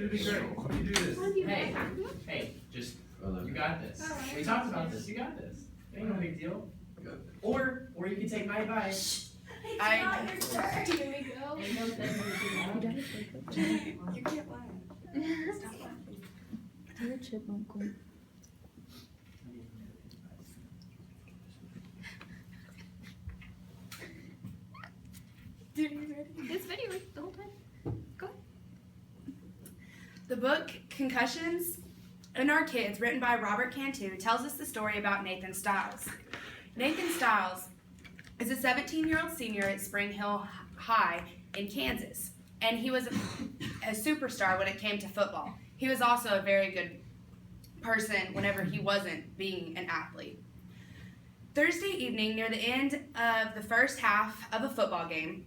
gonna be great. You do this. Hey, just, you got this. We talked about this, you got this. Ain't no big deal. Or you can take my advice. It's not your turn. Here we go. You can't laugh. Stop laughing. You're a chipmunk queen. Dude, you ready? This video the whole time. Go ahead. The book Concussions and Our Kids, written by Robert Cantu, tells us the story about Nathan Stiles. Nathan Stiles is a 17-year-old senior at Spring Hill High in Kansas, and he was a superstar when it came to football. He was also a very good person whenever he wasn't being an athlete. Thursday evening, near the end of the first half of a football game,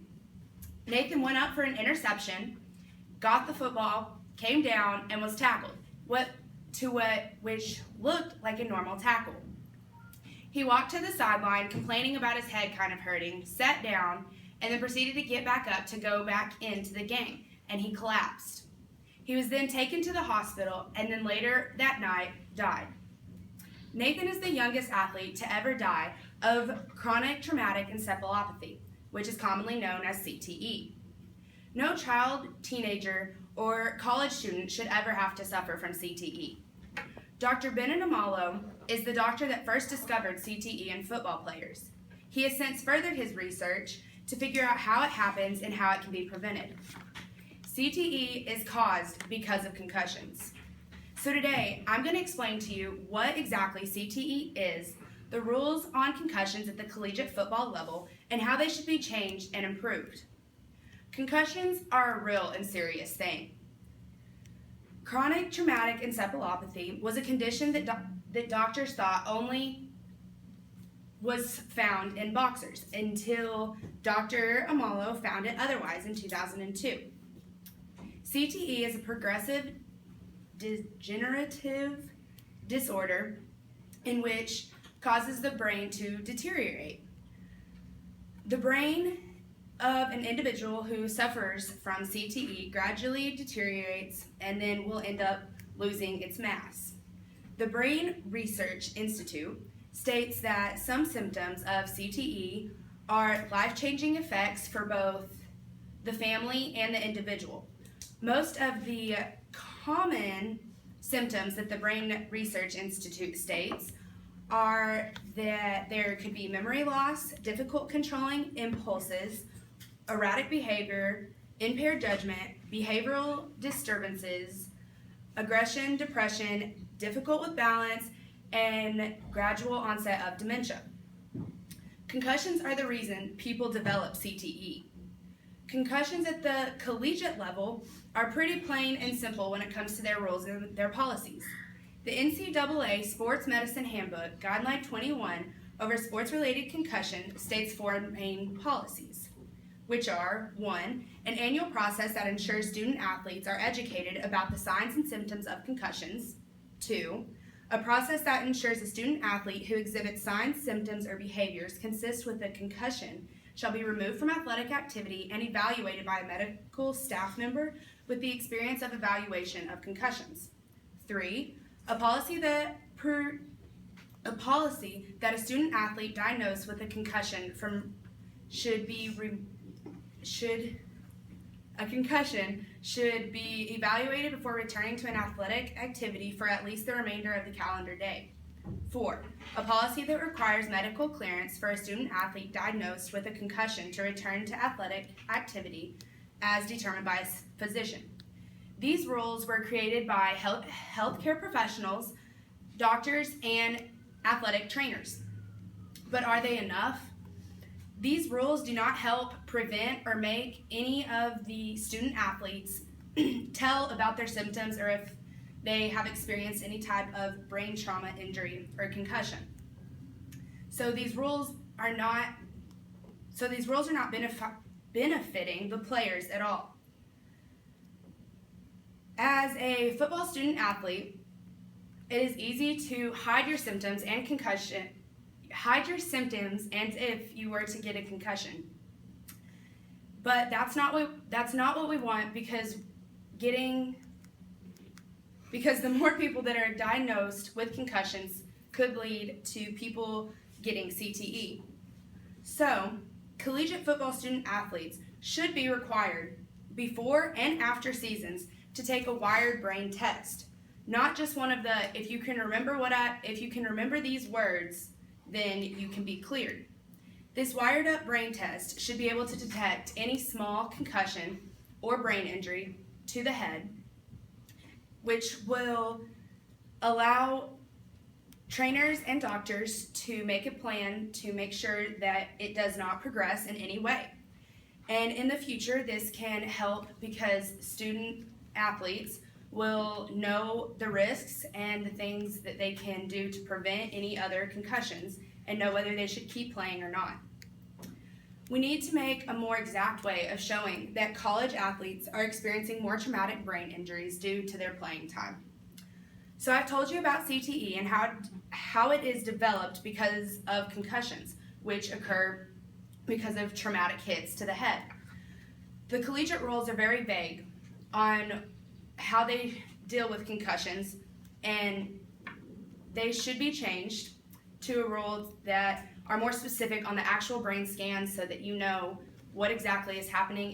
Nathan went up for an interception, got the football, came down, and was tackled, which looked like a normal tackle. He walked to the sideline, complaining about his head kind of hurting, sat down, and then proceeded to get back up to go back into the game, and he collapsed. He was then taken to the hospital, and then later that night died. Nathan is the youngest athlete to ever die of chronic traumatic encephalopathy, which is commonly known as CTE. No child, teenager, or college student should ever have to suffer from CTE. Dr. Bennett Amalo is the doctor that first discovered CTE in football players. He has since furthered his research to figure out how it happens and how it can be prevented. CTE is caused because of concussions. So today, I'm going to explain to you what exactly CTE is, the rules on concussions at the collegiate football level, and how they should be changed and improved. Concussions are a real and serious thing. Chronic traumatic encephalopathy was a condition that doctors thought only was found in boxers until Dr. Amalo found it otherwise in 2002. CTE is a progressive degenerative disorder in which causes the brain to deteriorate. The brain of an individual who suffers from CTE gradually deteriorates and then will end up losing its mass. The Brain Research Institute states that some symptoms of CTE are life-changing effects for both the family and the individual. Most of the common symptoms that the Brain Research Institute states are that there could be memory loss, difficult controlling impulses, erratic behavior, impaired judgment, behavioral disturbances, aggression, depression, difficult with balance, and gradual onset of dementia. Concussions are the reason people develop CTE. Concussions at the collegiate level are pretty plain and simple when it comes to their rules and their policies. The NCAA Sports Medicine Handbook, Guideline 21, over sports-related concussion states 4 main policies, which are 1, an annual process that ensures student-athletes are educated about the signs and symptoms of concussions. 2, a process that ensures a student-athlete who exhibits signs, symptoms, or behaviors consistent with a concussion shall be removed from athletic activity and evaluated by a medical staff member with the experience of evaluation of concussions. 3, a policy that a student-athlete diagnosed with a concussion should be evaluated before returning to an athletic activity for at least the remainder of the calendar day. 4, a policy that requires medical clearance for a student-athlete diagnosed with a concussion to return to athletic activity as determined by a physician. These rules were created by healthcare professionals, doctors, and athletic trainers. But are they enough? These rules do not help prevent or make any of the student-athletes tell about their symptoms or if they have experienced any type of brain trauma, injury, or concussion. So these rules are not benefiting the players at all. As a football student-athlete, it is easy to hide your symptoms and if you were to get a concussion. But that's not what we want, because getting because the more people that are diagnosed with concussions could lead to people getting CTE. So, collegiate football student athletes should be required before and after seasons to take a wired brain test. Not just one of the, if you can remember these words, then you can be cleared. This wired up brain test should be able to detect any small concussion or brain injury to the head, which will allow trainers and doctors to make a plan to make sure that it does not progress in any way. And in the future, this can help because student athletes will know the risks and the things that they can do to prevent any other concussions and know whether they should keep playing or not. We need to make a more exact way of showing that college athletes are experiencing more traumatic brain injuries due to their playing time. So I've told you about CTE and how it is developed because of concussions, which occur because of traumatic hits to the head. The collegiate rules are very vague on how they deal with concussions, and they should be changed to rules that are more specific on the actual brain scans so that you know what exactly is happening in